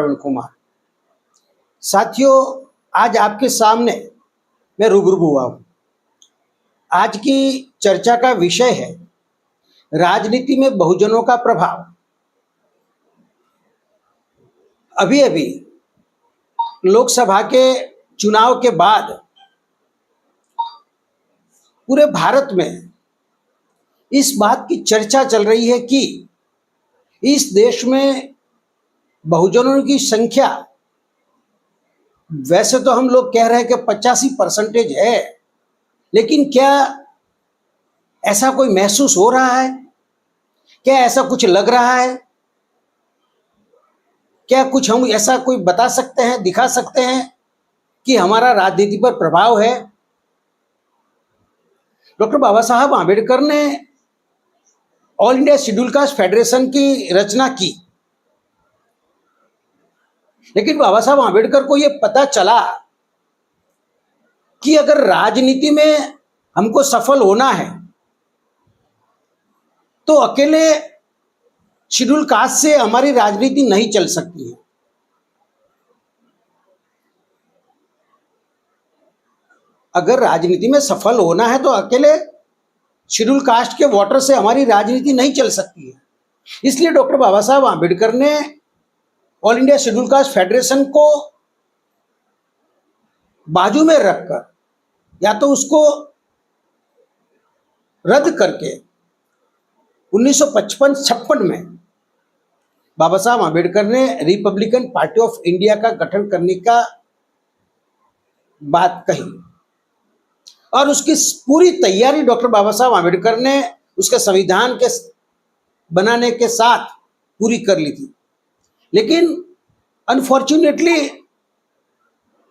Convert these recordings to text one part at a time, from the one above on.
अरुण कुमार। साथियों, आज आपके सामने मैं रूबरू हुआ हूँ। आज की चर्चा का विषय है राजनीति में बहुजनों का प्रभाव। अभी अभी लोकसभा के चुनाव के बाद पूरे भारत में इस बात की चर्चा चल रही है कि इस देश में बहुजनों की संख्या, वैसे तो हम लोग कह रहे हैं कि 85% है, लेकिन क्या ऐसा कोई महसूस हो रहा है? क्या ऐसा कुछ लग रहा है? क्या कुछ हम ऐसा कोई बता सकते हैं, दिखा सकते हैं कि हमारा राजनीति पर प्रभाव है? डॉक्टर बाबा साहब आंबेडकर ने all India schedule caste federation की रचना की, लेकिन बाबा साहब आंबेडकर को यह पता चला कि अगर राजनीति में हमको सफल होना है तो अकेले शेड्यूल कास्ट से हमारी राजनीति नहीं चल सकती है। अगर राजनीति में सफल होना है तो अकेले शेड्यूल कास्ट के वोटर से हमारी राजनीति नहीं चल सकती है। इसलिए डॉक्टर बाबा साहब आंबेडकर ने all India schedule caste federation को बाजू में रखकर या तो उसको रद्द करके 1955-56 में बाबा साहब आंबेडकर ने रिपब्लिकन पार्टी ऑफ इंडिया का गठन करने का बात कही और उसकी पूरी तैयारी डॉक्टर बाबा साहब आंबेडकर ने उसके संविधान के बनाने के साथ पूरी कर ली थी। लेकिन अनफॉर्चुनेटली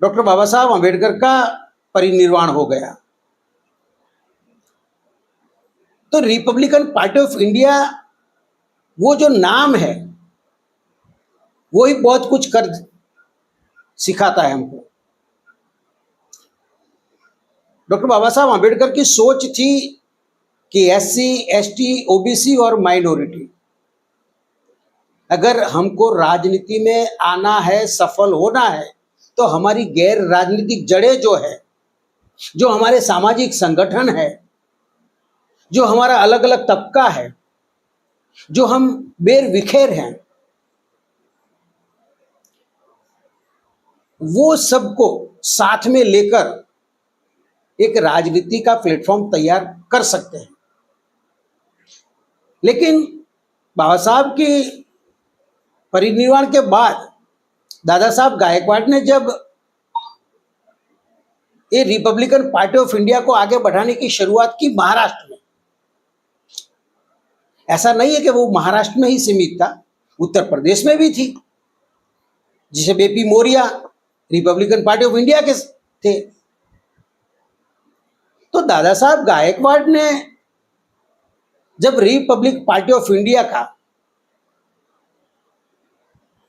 डॉक्टर बाबा साहब आंबेडकर का परिनिर्वाण हो गया। तो रिपब्लिकन पार्टी ऑफ इंडिया, वो जो नाम है वो ही बहुत कुछ कर सिखाता है हमको। डॉक्टर बाबा साहब आंबेडकर की सोच थी कि एससी, एसटी, ओबीसी और माइनॉरिटी, अगर हमको राजनीति में आना है, सफल होना है, तो हमारी गैर राजनीतिक जड़ें जो है, जो हमारे सामाजिक संगठन है, जो हमारा अलग अलग तबका है, जो हम बेर विखेर हैं, वो सबको साथ में लेकर एक राजनीति का प्लेटफॉर्म तैयार कर सकते हैं। लेकिन बाबा साहब की परिनिर्वाण के बाद दादा साहब गायकवाड़ ने जब ये रिपब्लिकन पार्टी ऑफ इंडिया को आगे बढ़ाने की शुरुआत की महाराष्ट्र में, ऐसा नहीं है कि वो महाराष्ट्र में ही सीमित था, उत्तर प्रदेश में भी थी, जिसे BP Maurya Republican Party of India के थे। तो दादा साहब गायकवाड़ ने जब रिपब्लिक पार्टी ऑफ इंडिया का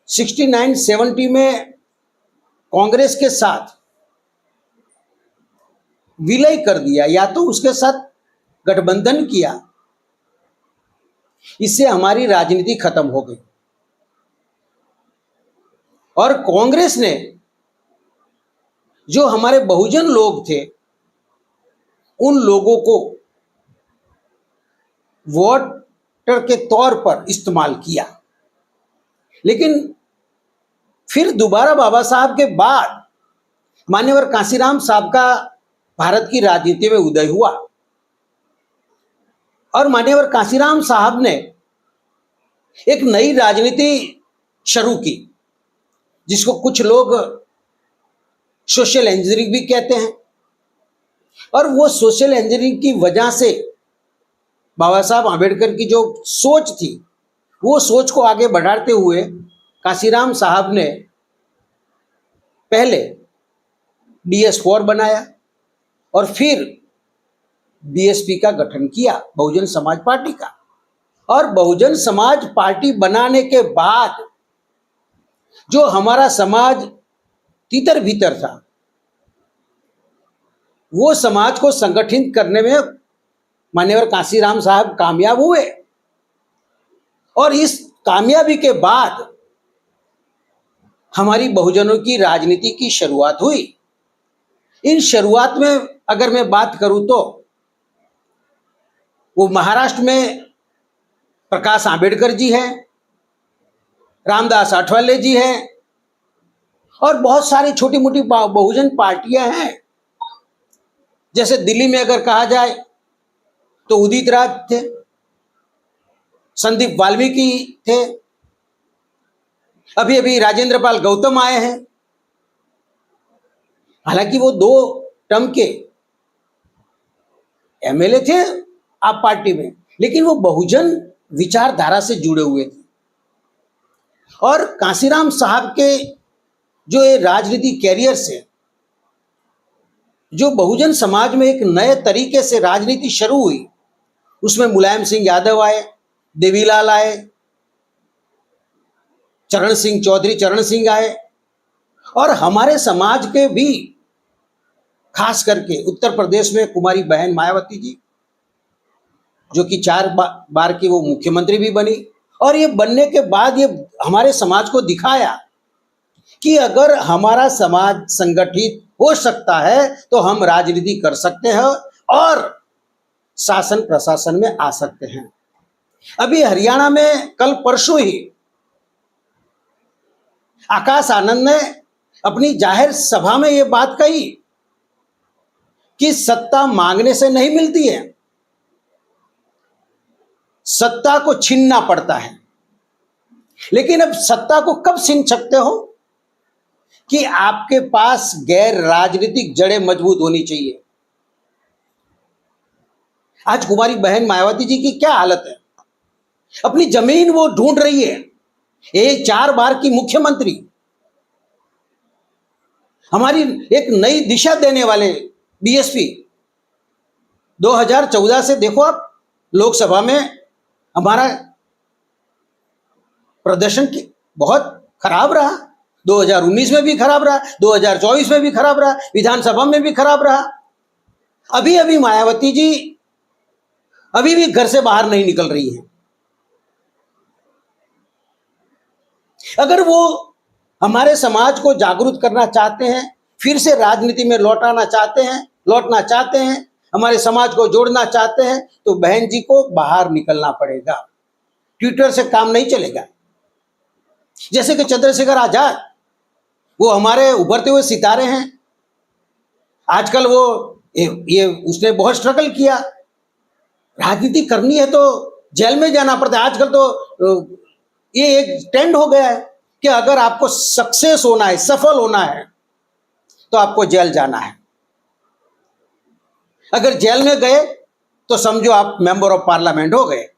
69-70 में कांग्रेस के साथ विलय कर दिया या तो उसके साथ गठबंधन किया, इससे हमारी राजनीति खत्म हो गई और कांग्रेस ने जो हमारे बहुजन लोग थे उन लोगों को वोटर के तौर पर इस्तेमाल किया। लेकिन फिर दोबारा बाबा साहब के बाद मान्यवर कांशीराम साहब का भारत की राजनीति में उदय हुआ और मान्यवर कांशीराम साहब ने एक नई राजनीति शुरू की, जिसको कुछ लोग सोशल इंजीनियरिंग भी कहते हैं। और वो सोशल इंजीनियरिंग की वजह से बाबा साहब आंबेडकर की जो सोच थी, वो सोच को आगे बढ़ाते हुए कांशीराम साहब ने पहले DS-4 बनाया और फिर BSP का गठन किया, बहुजन समाज पार्टी का। और बहुजन समाज पार्टी बनाने के बाद जो हमारा समाज तीतर भीतर था, वो समाज को संगठित करने में मान्यवर कांशीराम साहब कामयाब हुए और इस कामयाबी के बाद हमारी बहुजनों की राजनीति की शुरुआत हुई। इन शुरुआत में अगर मैं बात करूं तो वो महाराष्ट्र में प्रकाश आंबेडकर जी हैं, रामदास आठवले जी हैं और बहुत सारी छोटी मोटी बहुजन पार्टियां हैं। जैसे दिल्ली में अगर कहा जाए तो उदित राज थे, संदीप वाल्मीकि थे, अभी अभी राजेंद्र पाल गौतम आए हैं। हालांकि वो 2 टर्म के एमएलए थे आप पार्टी में, लेकिन वो बहुजन विचारधारा से जुड़े हुए थे। और कांशीराम साहब के जो ये राजनीति कैरियर से जो बहुजन समाज में एक नए तरीके से राजनीति शुरू हुई, उसमें मुलायम सिंह यादव आए, देवीलाल आए, चरण सिंह चौधरी चरण सिंह आए और हमारे समाज के भी खास करके उत्तर प्रदेश में कुमारी बहन मायावती जी, जो कि 4 बार की वो मुख्यमंत्री भी बनी। और ये बनने के बाद ये हमारे समाज को दिखाया कि अगर हमारा समाज संगठित हो सकता है तो हम राजनीति कर सकते हैं और शासन प्रशासन में आ सकते हैं। अभी हरियाणा में कल परसों ही आकाश आनंद ने अपनी जाहिर सभा में ये बात कही कि सत्ता मांगने से नहीं मिलती है, सत्ता को छीनना पड़ता है। लेकिन अब सत्ता को कब छीन सकते हो कि आपके पास गैर राजनीतिक जड़ें मजबूत होनी चाहिए। आज कुमारी बहन मायावती जी की क्या हालत है, अपनी जमीन वो ढूंढ रही है। ये 4 बार की मुख्यमंत्री, हमारी एक नई दिशा देने वाले बीएसपी, 2014 से देखो आप लोकसभा में हमारा प्रदर्शन बहुत खराब रहा, 2019 में भी खराब रहा, 2024 में भी खराब रहा, विधानसभा में भी खराब रहा। अभी अभी मायावती जी अभी भी घर से बाहर नहीं निकल रही है। अगर वो हमारे समाज को जागरूक करना चाहते हैं, फिर से राजनीति में लौटना चाहते हैं, हमारे समाज को जोड़ना चाहते हैं, तो बहन जी को बाहर निकलना पड़ेगा। ट्विटर से काम नहीं चलेगा। जैसे कि चंद्रशेखर आजाद, वो हमारे उभरते हुए सितारे हैं। आजकल वो ये उसने बहुत स्ट्रगल किया। राजनीति करनी है तो जेल में जाना पड़ता है। आजकल तो ये एक ट्रेंड हो गया है कि अगर आपको सक्सेस होना है, सफल होना है, तो आपको जेल जाना है। अगर जेल में गए तो समझो आप मेंबर ऑफ पार्लियामेंट हो गए।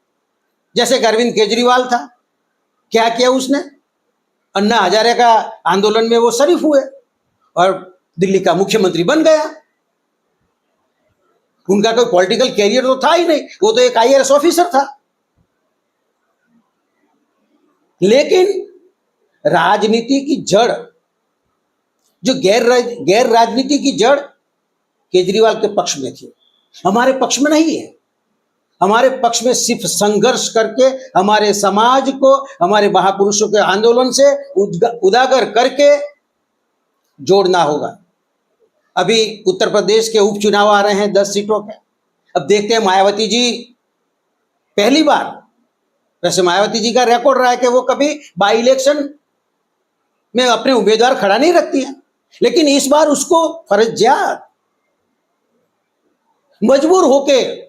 जैसे अरविंद केजरीवाल था, क्या किया उसने, अन्ना हजारे का आंदोलन में वो शरीफ हुए और दिल्ली का मुख्यमंत्री बन गया। उनका कोई पॉलिटिकल कैरियर तो था ही नहीं, वो तो एक आईएएस ऑफिसर था। लेकिन राजनीति की जड़, जो गैर राजनीति की जड़ केजरीवाल के पक्ष में थी, हमारे पक्ष में नहीं है। हमारे पक्ष में सिर्फ संघर्ष करके हमारे समाज को हमारे महापुरुषों के आंदोलन से उजागर करके जोड़ना होगा। अभी उत्तर प्रदेश के उपचुनाव आ रहे हैं 10 सीटों के। अब देखते हैं मायावती जी पहली बार, वैसे मायावती जी का रिकॉर्ड रहा है कि वो कभी बाई इलेक्शन में अपने उम्मीदवार खड़ा नहीं रखती हैं, लेकिन इस बार उसको फर्जियात मजबूर होके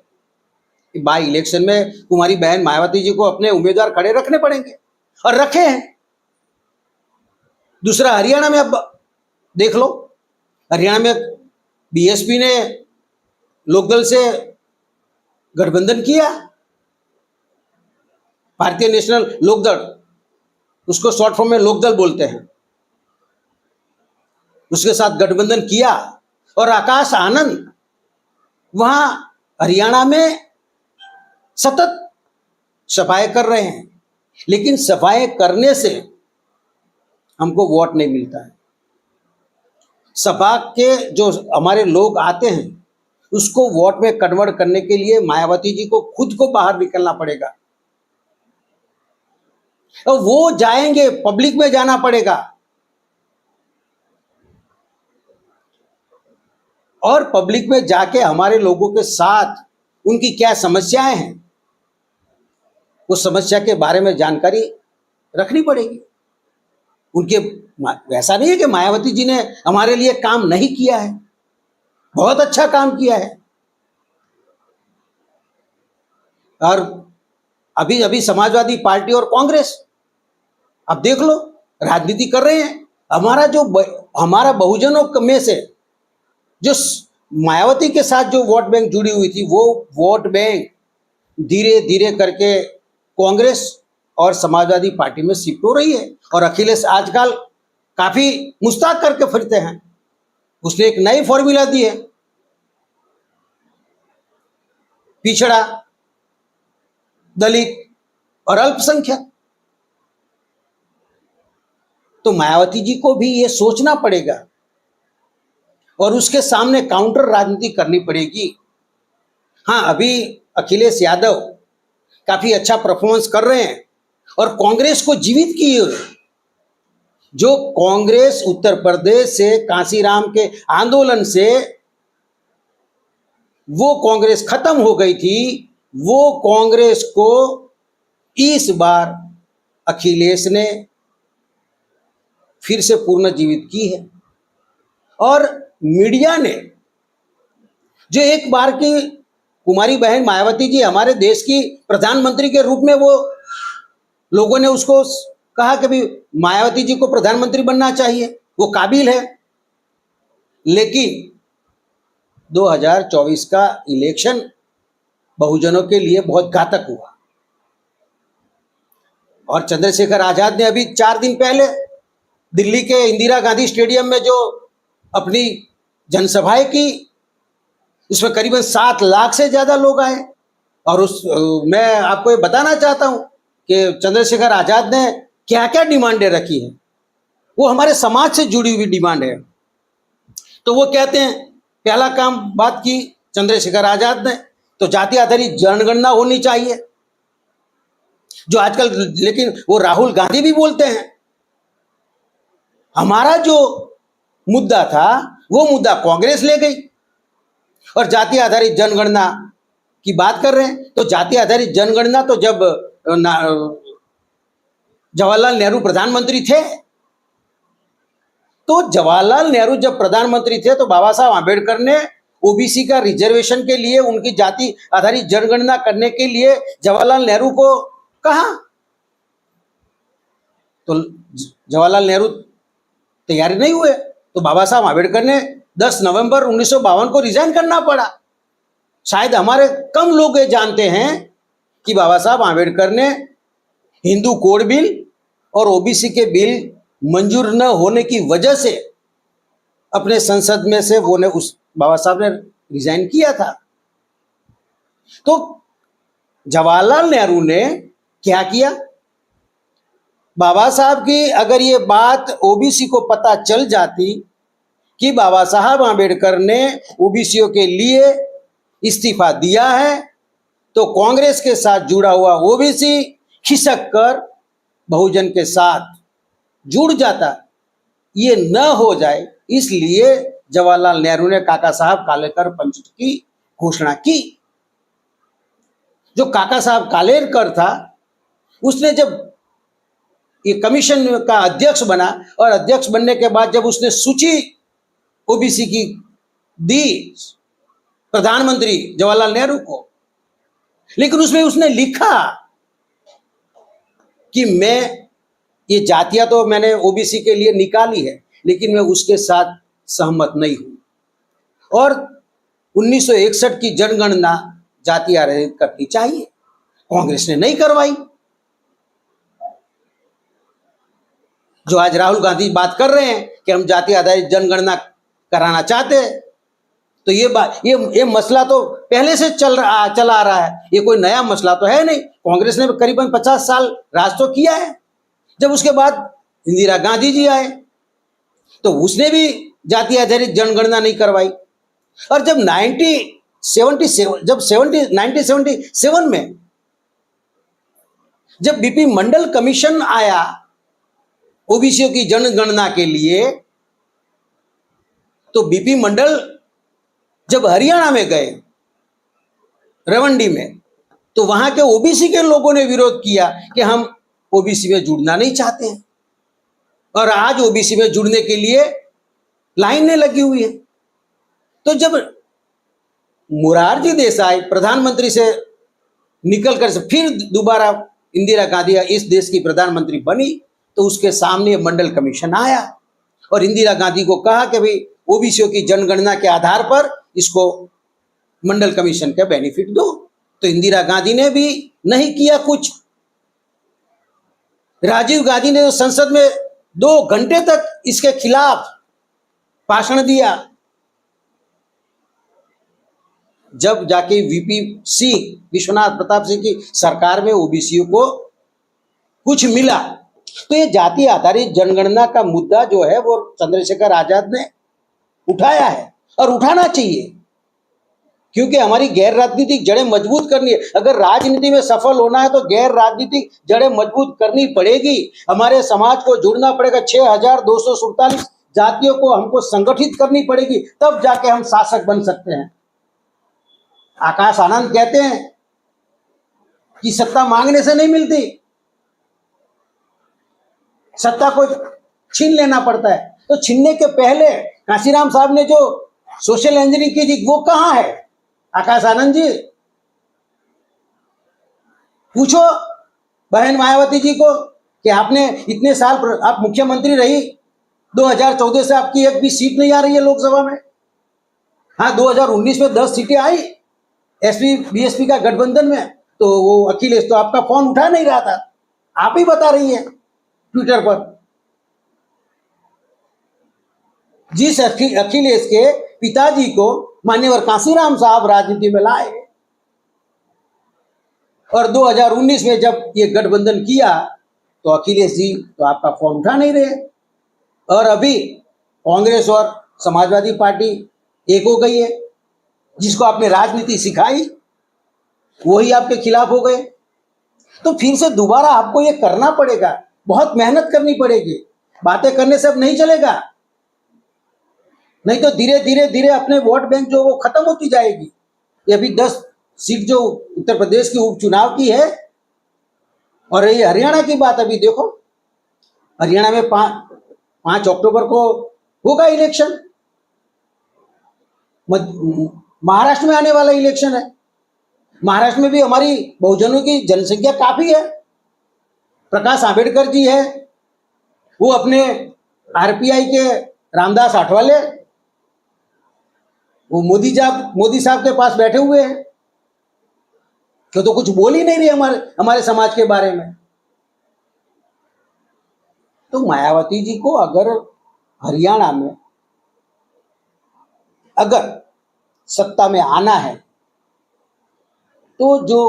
बाई इलेक्शन में कुमारी बहन मायावती जी को अपने उम्मीदवार खड़े रखने पड़ेंगे और रखे हैं। दूसरा, हरियाणा में अब देख लो, हरियाणा में बीएसपी ने लोकदल से गठबंधन किया, भारतीय नेशनल लोकदल, उसको शॉर्ट फॉर्म में लोकदल बोलते हैं, उसके साथ गठबंधन किया और आकाश आनंद वहां हरियाणा में सतत सफाई कर रहे हैं। लेकिन सफाई करने से हमको वोट नहीं मिलता है। सपा के जो हमारे लोग आते हैं उसको वोट में कन्वर्ट करने के लिए मायावती जी को खुद को बाहर निकलना पड़ेगा। और वो जाएंगे, पब्लिक में जाना पड़ेगा, और पब्लिक में जाके हमारे लोगों के साथ उनकी क्या समस्याएं हैं, उस समस्या के बारे में जानकारी रखनी पड़ेगी। उनके ऐसा नहीं है कि मायावती जी ने हमारे लिए काम नहीं किया है, बहुत अच्छा काम किया है। और अभी अभी समाजवादी पार्टी और कांग्रेस, अब देख लो, राजनीति कर रहे हैं। हमारा बहुजनों में से जो मायावती के साथ जो वोट बैंक जुड़ी हुई थी, वो वोट बैंक धीरे धीरे करके कांग्रेस और समाजवादी पार्टी में शिफ्ट हो रही है। और अखिलेश आजकल काफी मुस्ताक करके फिरते हैं। उसने एक नई फॉर्मूला दी है, पिछड़ा, दलित और अल्पसंख्यक। तो मायावती जी को भी ये सोचना पड़ेगा और उसके सामने काउंटर राजनीति करनी पड़ेगी। हाँ, अभी अखिलेश यादव काफी अच्छा परफॉर्मेंस कर रहे हैं और कांग्रेस को जीवित किए। जो कांग्रेस उत्तर प्रदेश से कांसीराम के आंदोलन से वो कांग्रेस खत्म हो गई थी, वो कांग्रेस को इस बार अखिलेश ने फिर से पुनर्जीवित की है। और मीडिया ने जो एक बार की कुमारी बहन मायावती जी हमारे देश की प्रधानमंत्री के रूप में, वो लोगों ने उसको कहा कि भी मायावती जी को प्रधानमंत्री बनना चाहिए, वो काबिल है। लेकिन 2024 का इलेक्शन बहुजनों के लिए बहुत घातक हुआ। और चंद्रशेखर आजाद ने अभी 4 दिन पहले दिल्ली के इंदिरा गांधी स्टेडियम में जो अपनी जनसभाएं की, उसमें करीबन 7 लाख से ज्यादा लोग आए। और मैं आपको ये बताना चाहता हूं कि चंद्रशेखर आजाद ने क्या क्या डिमांडें रखी हैं। वो हमारे समाज से जुड़ी हुई डिमांड है। तो वो कहते हैं, पहला काम बात की चंद्रशेखर आजाद ने, तो जाति आधारित जनगणना होनी चाहिए, जो आजकल, लेकिन वो राहुल गांधी भी बोलते हैं। हमारा जो मुद्दा था वो मुद्दा कांग्रेस ले गई और जाति आधारित जनगणना की बात कर रहे हैं। तो जाति आधारित जनगणना तो जब जवाहरलाल नेहरू प्रधानमंत्री थे, तो जवाहरलाल नेहरू जब प्रधानमंत्री थे तो बाबा साहब आंबेडकर ने ओबीसी का रिजर्वेशन के लिए, उनकी जाति आधारित जनगणना करने के लिए जवाहरलाल नेहरू को कहा। तो जवाहरलाल नेहरू तैयार नहीं हुए, तो बाबा साहब आंबेडकर ने 10 नवंबर 1952 को रिजाइन करना पड़ा। शायद हमारे कम लोग ये जानते हैं कि बाबा साहब आंबेडकर ने हिंदू कोड बिल और ओबीसी के बिल मंजूर न होने की वजह से अपने संसद में से वो ने उस बाबा साहब ने रिजाइन किया था। तो जवाहरलाल नेहरू ने क्या किया, बाबा साहब की अगर ये बात ओबीसी को पता चल जाती कि बाबा साहब आंबेडकर ने ओबीसीओ के लिए इस्तीफा दिया है, तो कांग्रेस के साथ जुड़ा हुआ ओबीसी खिसक कर बहुजन के साथ जुड़ जाता। ये न हो जाए, इसलिए जवाहरलाल नेहरू ने काका साहब कालेकर पंच की घोषणा की। जो काका साहब कालेकर था, उसने जब ये कमीशन का अध्यक्ष बना और अध्यक्ष बनने के बाद जब उसने सूची ओबीसी की दी प्रधानमंत्री जवाहरलाल नेहरू को, लेकिन उसमें उसने लिखा कि मैं ये जातियां तो मैंने ओबीसी के लिए निकाली है, लेकिन मैं उसके साथ सहमत नहीं हूं और 1961 की जनगणना जाति आधारित करनी चाहिए। कांग्रेस ने नहीं करवाई। जो आज राहुल गांधी बात कर रहे हैं कि हम जाति आधारित जनगणना कराना चाहते हैं, तो ये मसला तो पहले से चला आ रहा है। ये कोई नया मसला तो है नहीं। कांग्रेस ने करीबन 50 साल राज तो किया है। जब उसके बाद इंदिरा गांधी जी आए तो उसने भी जाति आधारित जनगणना नहीं करवाई। और जब 1977 में जब बीपी मंडल कमीशन आया ओबीसीओ की जनगणना के लिए, तो बीपी मंडल जब हरियाणा में गए रेवंडी में, तो वहां के ओबीसी के लोगों ने विरोध किया कि हम ओबीसी में जुड़ना नहीं चाहते हैं, और आज ओबीसी में जुड़ने के लिए लाइनें लगी हुई है। तो जब मोरारजी देसाई प्रधानमंत्री से निकलकर से फिर दोबारा इंदिरा गांधी इस देश की प्रधानमंत्री बनी, तो उसके सामने मंडल कमीशन आया और इंदिरा गांधी को कहा कि भाई ओबीसीओ की जनगणना के आधार पर इसको मंडल कमीशन का बेनिफिट दो। तो इंदिरा गांधी ने भी नहीं किया कुछ। राजीव गांधी ने तो संसद में 2 घंटे तक इसके खिलाफ भाषण दिया। जब जाके वीपी सिंह, विश्वनाथ प्रताप सिंह की सरकार में ओबीसीओ को कुछ मिला, तो ये जाति आधारित जनगणना का मुद्दा जो है वो चंद्रशेखर आजाद ने उठाया है और उठाना चाहिए, क्योंकि हमारी गैर राजनीतिक जड़ें मजबूत करनी है। अगर राजनीति में सफल होना है तो गैर राजनीतिक जड़ें मजबूत करनी पड़ेगी। हमारे समाज को जुड़ना पड़ेगा। 6247 जातियों को हमको संगठित करनी पड़ेगी, तब जाके हम शासक बन सकते हैं। आकाश आनंद कहते हैं कि सत्ता मांगने से नहीं मिलती, सत्ता को छीन लेना पड़ता है। तो छीनने के पहले कांशीराम साहब ने जो सोशल इंजीनियरिंग की थी वो कहां है? आकाश आनंद जी, पूछो बहन मायावती जी को कि आपने इतने साल आप मुख्यमंत्री रही, 2014 से आपकी एक भी सीट नहीं आ रही है लोकसभा में। हाँ, 2019 में 10 सीटें आई एसपी बीएसपी का गठबंधन में, तो वो अखिलेश तो आपका फोन उठा नहीं रहा था। आप ही बता रही हैं ट्विटर पर। जिस अखिलेश के पिताजी को मान्यवर कांशीराम साहब राजनीति में लाए और 2019 में जब ये गठबंधन किया, तो अखिलेश जी तो आपका फोन उठा नहीं रहे। और अभी कांग्रेस और समाजवादी पार्टी एक हो गई है। जिसको आपने राजनीति सिखाई वही आपके खिलाफ हो गए। तो फिर से दोबारा आपको ये करना पड़ेगा, बहुत मेहनत करनी पड़ेगी। बातें करने से अब नहीं चलेगा, नहीं तो धीरे धीरे धीरे अपने वोट बैंक जो वो खत्म होती जाएगी। ये अभी 10 सीट जो उत्तर प्रदेश के उपचुनाव की है, और ये हरियाणा की बात अभी देखो, हरियाणा में 5 अक्टूबर को होगा इलेक्शन। महाराष्ट्र में आने वाला इलेक्शन है। महाराष्ट्र में भी हमारी बहुजनों की जनसंख्या काफी है। प्रकाश आंबेडकर जी है, वो अपने आरपीआई के रामदास आठवले, वो मोदी साहब के पास बैठे हुए हैं, क्यों तो कुछ बोल ही नहीं रहे हमारे समाज के बारे में। तो मायावती जी को अगर हरियाणा में अगर सत्ता में आना है, तो जो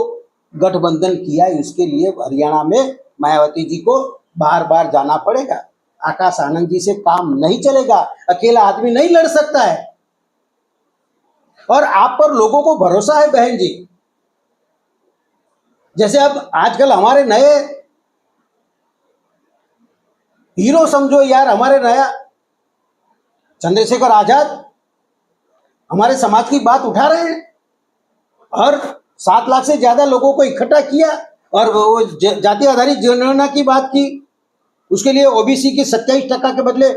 गठबंधन किया है उसके लिए हरियाणा में मायावती जी को बार बार जाना पड़ेगा। आकाश आनंद जी से काम नहीं चलेगा, अकेला आदमी नहीं लड़ सकता है। और आप पर लोगों को भरोसा है बहन जी। जैसे अब आजकल हमारे नए हीरो समझो यार, हमारे नया चंद्रशेखर आजाद हमारे समाज की बात उठा रहे हैं और 7 लाख से ज्यादा लोगों को इकट्ठा किया और वो जाति आधारित जनगणना की बात की। उसके लिए ओबीसी की 27% के बदले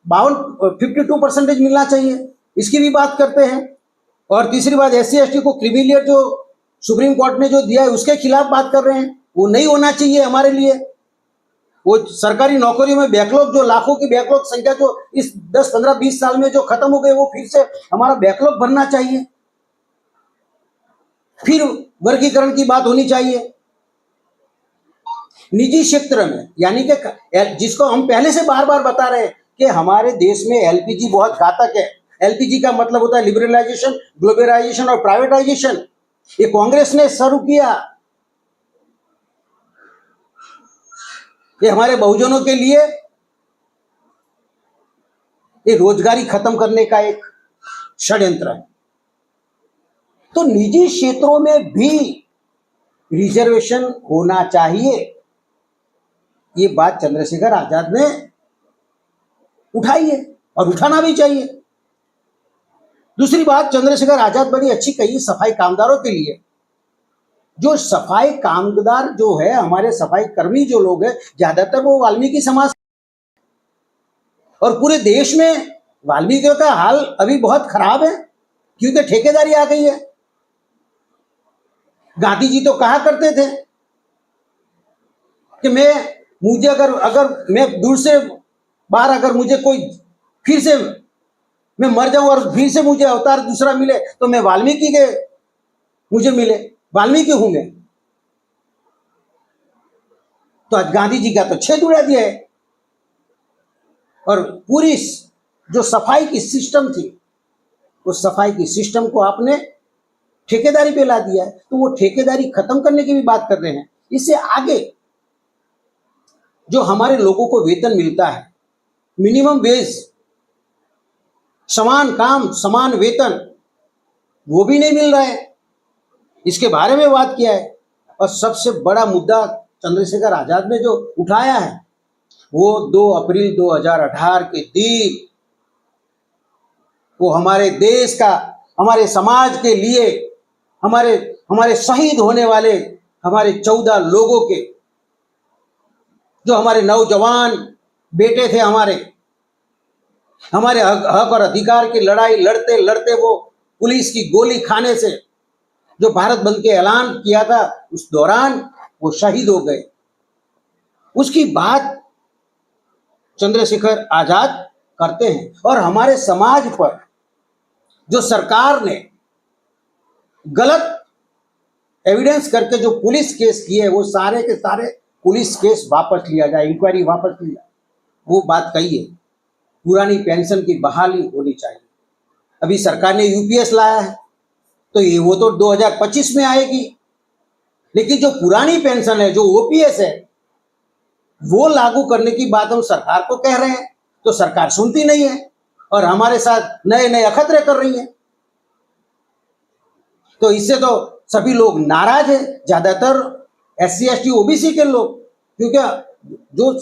52% मिलना चाहिए, इसकी भी बात करते हैं। और तीसरी बात, SC ST को क्रिमिलियर जो सुप्रीम कोर्ट ने जो दिया है उसके खिलाफ बात कर रहे हैं। वो नहीं होना चाहिए हमारे लिए। वो सरकारी नौकरियों में बैकलॉग, जो लाखों की बैकलॉग संख्या जो इस 10, 15, 20 साल में जो खत्म हो गए, वो फिर से हमारा बैकलॉग भरना चाहिए। फिर वर्गीकरण की बात होनी चाहिए। निजी क्षेत्र में, यानी कि जिसको हम पहले से बार बार बता रहे हैं कि हमारे देश में एलपीजी बहुत घातक है। एलपीजी का मतलब होता है लिबरलाइजेशन, ग्लोबलाइजेशन और प्राइवेटाइजेशन। ये कांग्रेस ने शुरू किया। ये हमारे बहुजनों के लिए ये रोजगारी खत्म करने का एक षड्यंत्र है। तो निजी क्षेत्रों में भी रिजर्वेशन होना चाहिए। ये बात चंद्रशेखर आजाद ने उठाई है और उठाना भी चाहिए। दूसरी बात चंद्रशेखर आजाद बड़ी अच्छी कही सफाई कामदारों के लिए। जो सफाई कामगार जो है, हमारे सफाई कर्मी जो लोग हैं, ज्यादातर वो वाल्मीकि समाज, और पूरे देश में वाल्मीकियों का हाल अभी बहुत खराब है क्योंकि ठेकेदारी आ गई है। गांधी जी तो कहा करते थे कि मुझे अगर मैं दूर से बाहर, अगर मुझे कोई फिर से मैं मर जाऊं और फिर से मुझे अवतार दूसरा मिले तो मैं वाल्मीकि के मुझे मिले, वाल्मीकि हूं मैं। तो आज गांधी जी का तो छेद उड़ा दिया है, और पूरी जो सफाई की सिस्टम थी, उस सफाई की सिस्टम को आपने ठेकेदारी पे ला दिया है। तो वो ठेकेदारी खत्म करने की भी बात कर रहे हैं। इससे आगे जो हमारे लोगों को वेतन मिलता है, मिनिमम वेज, समान काम समान वेतन, वो भी नहीं मिल रहा है। इसके बारे में बात किया है। और सबसे बड़ा मुद्दा चंद्रशेखर आजाद ने जो उठाया है, वो 2 अप्रैल 2018 के दिन वो हमारे देश का, हमारे समाज के लिए, हमारे शहीद होने वाले हमारे 14 लोगों के, जो हमारे नौजवान बेटे थे, हमारे हक और अधिकार की लड़ाई लड़ते लड़ते वो पुलिस की गोली खाने से जो भारत बंद के ऐलान किया था, उस दौरान वो शहीद हो गए। उसकी बात चंद्रशेखर आजाद करते हैं। और हमारे समाज पर जो सरकार ने गलत एविडेंस करके जो पुलिस केस किए, वो सारे के सारे पुलिस केस वापस लिया जाए, इंक्वायरी वापस लिया। वो बात कही है, पुरानी पेंशन की बहाली होनी चाहिए। अभी सरकार ने यूपीएस लाया है, तो वो तो 2025 में आएगी, लेकिन जो पुरानी पेंशन है, जो ओपीएस है, वो लागू करने की बात हम सरकार को कह रहे हैं, तो सरकार सुनती नहीं है और हमारे साथ नए नए अखतरे कर रही है। तो इससे तो सभी लोग नाराज है, ज्यादातर एससी एसटी ओबीसी के लोग, क्योंकि जो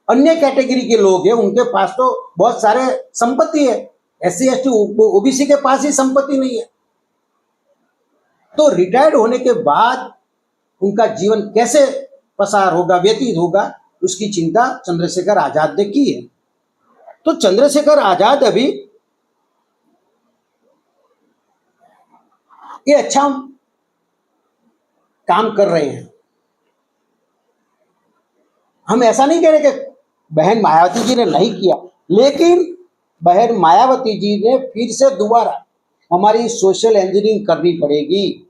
अन्य कैटेगरी के लोग हैं उनके पास तो बहुत सारे संपत्ति है, एससी एसटी ओबीसी के पास ही संपत्ति नहीं है। तो रिटायर्ड होने के बाद उनका जीवन कैसे पसार होगा, व्यतीत होगा, उसकी चिंता चंद्रशेखर आजाद ने की है। तो चंद्रशेखर आजाद अभी ये अच्छा काम कर रहे हैं। हम ऐसा नहीं कह रहे कि बहन मायावती जी ने नहीं किया, लेकिन बहन मायावती जी ने फिर से दोबारा हमारी सोशल इंजीनियरिंग करनी पड़ेगी।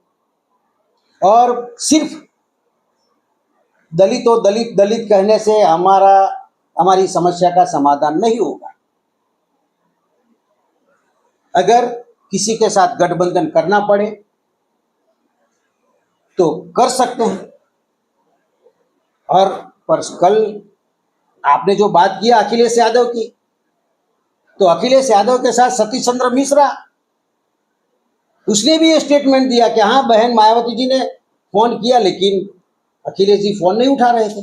और सिर्फ दलित कहने से हमारी समस्या का समाधान नहीं होगा। अगर किसी के साथ गठबंधन करना पड़े तो कर सकते हैं। और पर कल आपने जो बात किया अखिलेश यादव की, तो अखिलेश यादव के साथ सतीश चंद्र मिश्रा, उसने भी ये स्टेटमेंट दिया कि हाँ, बहन मायावती जी ने फोन किया लेकिन अखिलेश जी फोन नहीं उठा रहे थे।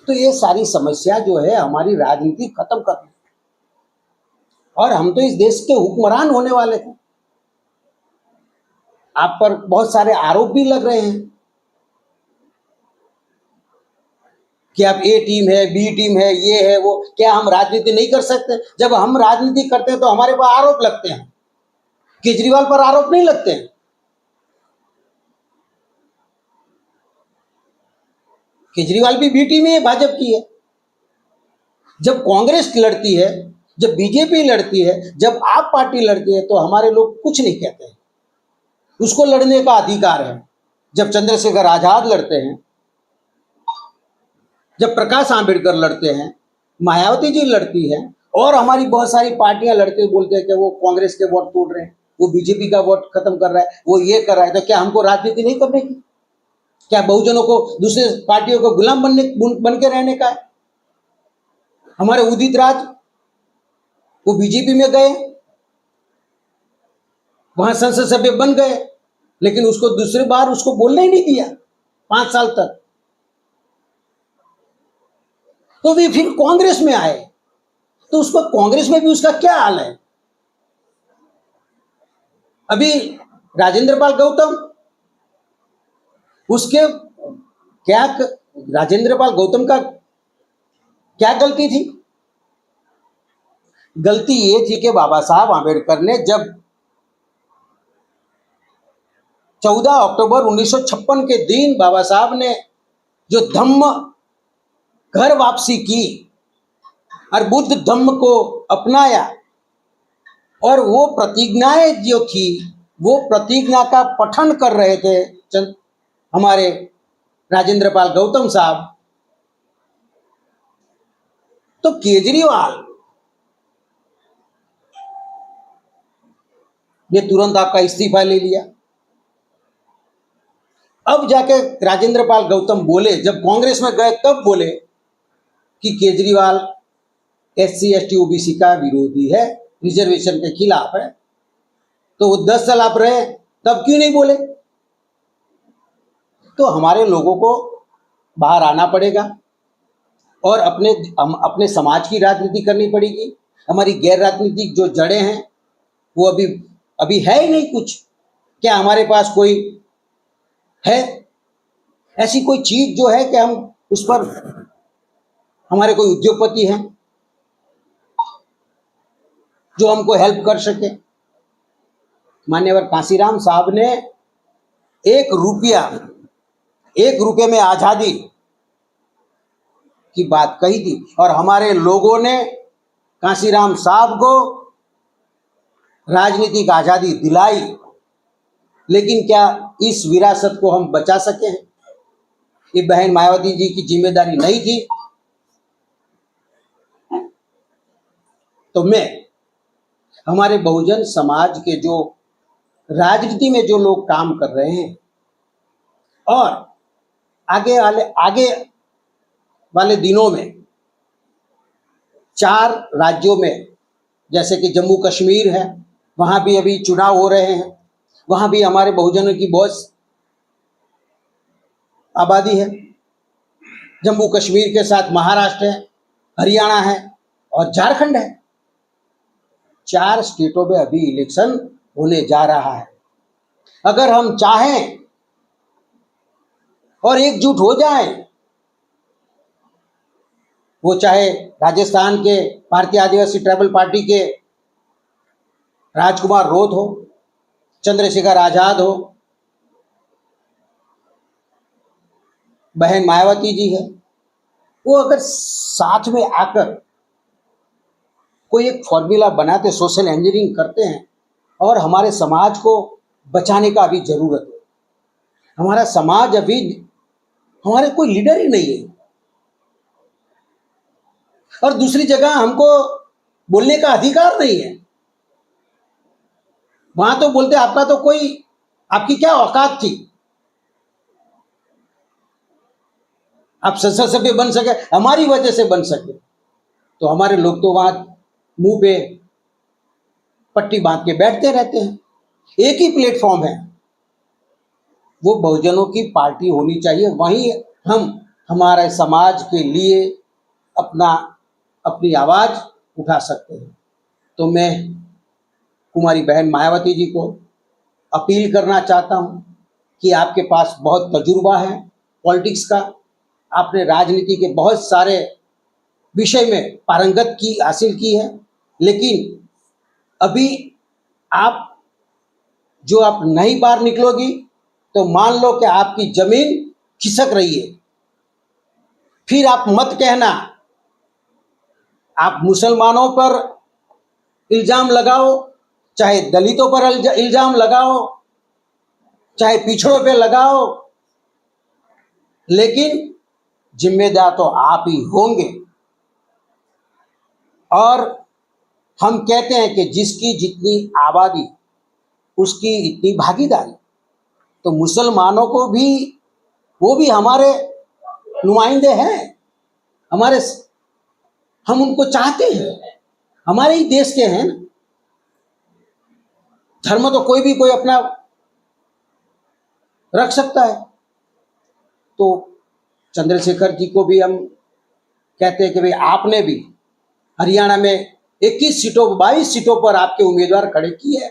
तो ये सारी समस्या जो है हमारी राजनीति खत्म करनी, और हम तो इस देश के हुक्मरान होने वाले थे। आप पर बहुत सारे आरोप भी लग रहे हैं कि आप ए टीम है, बी टीम है, ये है वो। क्या हम राजनीति नहीं कर सकते? जब हम राजनीति करते हैं तो हमारे पर आरोप लगते हैं। केजरीवाल पर आरोप नहीं लगते हैं। केजरीवाल भी बी टीम ही है, भाजपा की है। जब कांग्रेस लड़ती है, जब बीजेपी लड़ती है, जब आप पार्टी लड़ती है, तो हमारे लोग कुछ नहीं कहते हैं। उसको लड़ने का अधिकार है। जब चंद्रशेखर आजाद लड़ते हैं, जब प्रकाश आंबेडकर लड़ते हैं, मायावती जी लड़ती है, और हमारी बहुत सारी पार्टियां लड़ते बोलते हैं कि वो कांग्रेस के वोट तोड़ रहे हैं, वो बीजेपी का वोट खत्म कर रहा है, वो ये कर रहा है, तो क्या हमको राजनीति नहीं करने की? क्या बहुजनों को दूसरे पार्टियों को गुलाम बन के रहने का है? हमारे उदित राज वो बीजेपी में गए, वहां संसद सभ्य बन गए, लेकिन उसको दूसरी बार उसको बोलने ही नहीं दिया 5 साल तक। तो वे फिर कांग्रेस में आए, तो उसको कांग्रेस में भी उसका क्या हाल है? अभी राजेंद्र पाल गौतम, उसके क्या, राजेंद्र पाल गौतम का क्या गलती थी? गलती ये थी कि बाबा साहब आंबेडकर ने जब 14 अक्टूबर 1956 के दिन बाबा साहब ने जो धम्म घर वापसी की और बुद्ध धम्म को अपनाया, और वो प्रतिज्ञाएं जो थी, वो प्रतिज्ञा का पठन कर रहे थे हमारे राजेंद्र पाल गौतम साहब, तो केजरीवाल ने तुरंत आपका इस्तीफा ले लिया। अब जाके राजेंद्र पाल गौतम बोले, जब कांग्रेस में गए तब बोले कि केजरीवाल SC ST OBC का विरोधी है, रिजर्वेशन के खिलाफ है। तो वो 10 साल आप रहे, तब क्यों नहीं बोले? तो हमारे लोगों को बाहर आना पड़ेगा और अपने समाज की राजनीति करनी पड़ेगी। हमारी गैर राजनीतिक जो जड़ें हैं वो अभी है ही नहीं कुछ। क्या हमारे पास कोई है ऐसी कोई चीज जो है कि हम उस पर, हमारे कोई उद्योगपति हैं जो हमको हेल्प कर सके? मान्यवर कांशीराम साहब ने 1 रुपये में आजादी की बात कही थी, और हमारे लोगों ने कांशीराम साहब को राजनीतिक आजादी दिलाई। लेकिन क्या इस विरासत को हम बचा सके हैं? ये बहन मायावती जी की जिम्मेदारी नहीं थी? तो मैं हमारे बहुजन समाज के जो राजनीति में जो लोग काम कर रहे हैं और आगे वाले दिनों में 4 राज्यों में, जैसे कि जम्मू कश्मीर है, वहां भी अभी चुनाव हो रहे हैं, वहां भी हमारे बहुजनों की बहुत आबादी है। जम्मू कश्मीर के साथ महाराष्ट्र है, हरियाणा है और झारखंड है। 4 स्टेटों में अभी इलेक्शन होने जा रहा है। अगर हम चाहें और एकजुट हो जाएं, वो चाहे राजस्थान के भारतीय आदिवासी ट्राइबल पार्टी के राजकुमार रोध हो, चंद्रशेखर आजाद हो, बहन मायावती जी है, वो अगर साथ में आकर कोई एक फॉर्मूला बनाते, सोशल इंजीनियरिंग करते हैं और हमारे समाज को बचाने का अभी जरूरत है। हमारा समाज अभी, हमारे कोई लीडर ही नहीं है, और दूसरी जगह हमको बोलने का अधिकार नहीं है। वहां तो बोलते आपका तो कोई, आपकी क्या औकात थी, आप संसद सभ्य बन सके, हमारी वजह से बन सके। तो हमारे लोग तो वहां मुंह पे पट्टी बांध के बैठते रहते हैं। एक ही प्लेटफॉर्म है, वो बहुजनों की पार्टी होनी चाहिए। वहीं हम हमारे समाज के लिए अपनी आवाज उठा सकते हैं। तो मैं कुमारी बहन मायावती जी को अपील करना चाहता हूं कि आपके पास बहुत तजुर्बा है पॉलिटिक्स का, आपने राजनीति के बहुत सारे विषय में पारंगत की हासिल की है, लेकिन अभी आप नहीं बाहर निकलोगी तो मान लो कि आपकी जमीन खिसक रही है। फिर आप मत कहना, आप मुसलमानों पर इल्जाम लगाओ, चाहे दलितों पर इल्जाम लगाओ, चाहे पिछड़ों पे लगाओ, लेकिन जिम्मेदार तो आप ही होंगे। और हम कहते हैं कि जिसकी जितनी आबादी उसकी इतनी भागीदारी। तो मुसलमानों को भी, वो भी हमारे नुमाइंदे हैं, हम उनको चाहते हैं, हमारे ही देश के हैं ना। धर्म तो कोई अपना रख सकता है। तो चंद्रशेखर जी को भी हम कहते हैं कि भाई आपने भी हरियाणा में 22 सीटों पर आपके उम्मीदवार खड़े किए,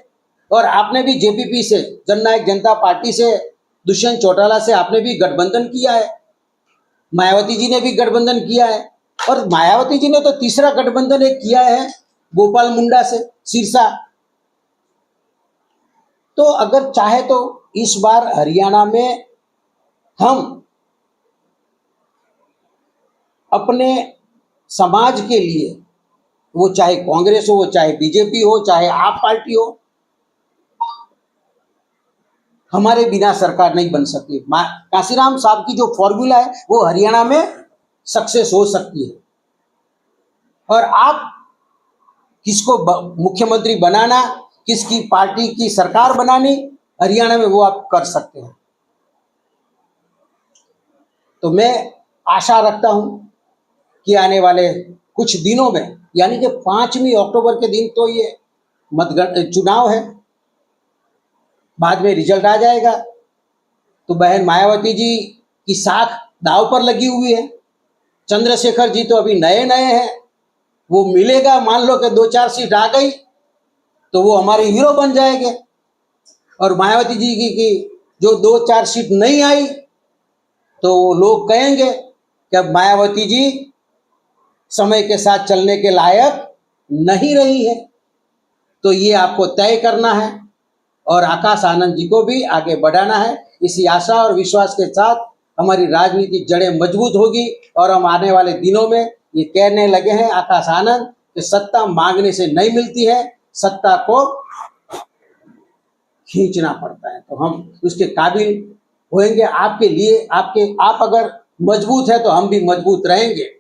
और आपने भी जेपीपी से, जननायक जनता पार्टी से, दुष्यंत चौटाला से आपने भी गठबंधन किया है, मायावती जी ने भी गठबंधन किया है, और मायावती जी ने तो तीसरा गठबंधन एक किया है गोपाल मुंडा से, सिरसा। तो अगर चाहे तो इस बार हरियाणा में हम अपने समाज के लिए, वो चाहे कांग्रेस हो, वो चाहे बीजेपी हो, चाहे आप पार्टी हो, हमारे बिना सरकार नहीं बन सकती। काशीराम साहब की जो फॉर्मूला है वो हरियाणा में सक्सेस हो सकती है। और आप किसको मुख्यमंत्री बनाना, किसकी पार्टी की सरकार बनानी, हरियाणा में वो आप कर सकते हैं। तो मैं आशा रखता हूं कि आने वाले कुछ दिनों में, यानी कि 5 अक्टूबर के दिन तो ये चुनाव है, बाद में रिजल्ट आ जाएगा। तो बहन मायावती जी की साख दांव पर लगी हुई है। चंद्रशेखर जी तो अभी नए नए हैं, वो मिलेगा, मान लो कि 2-4 सीट आ गई तो वो हमारे हीरो बन जाएंगे। और मायावती जी की जो 2-4 सीट नहीं आई तो लोग कहेंगे कि अब मायावती जी समय के साथ चलने के लायक नहीं रही है। तो ये आपको तय करना है और आकाश आनंद जी को भी आगे बढ़ाना है। इसी आशा और विश्वास के साथ हमारी राजनीतिक जड़ें मजबूत होगी और हम आने वाले दिनों में ये कहने लगे हैं आकाश आनंद कि सत्ता मांगने से नहीं मिलती है, सत्ता को खींचना पड़ता है। तो हम उसके काबिल होंगे आपके लिए। आप अगर मजबूत है तो हम भी मजबूत रहेंगे।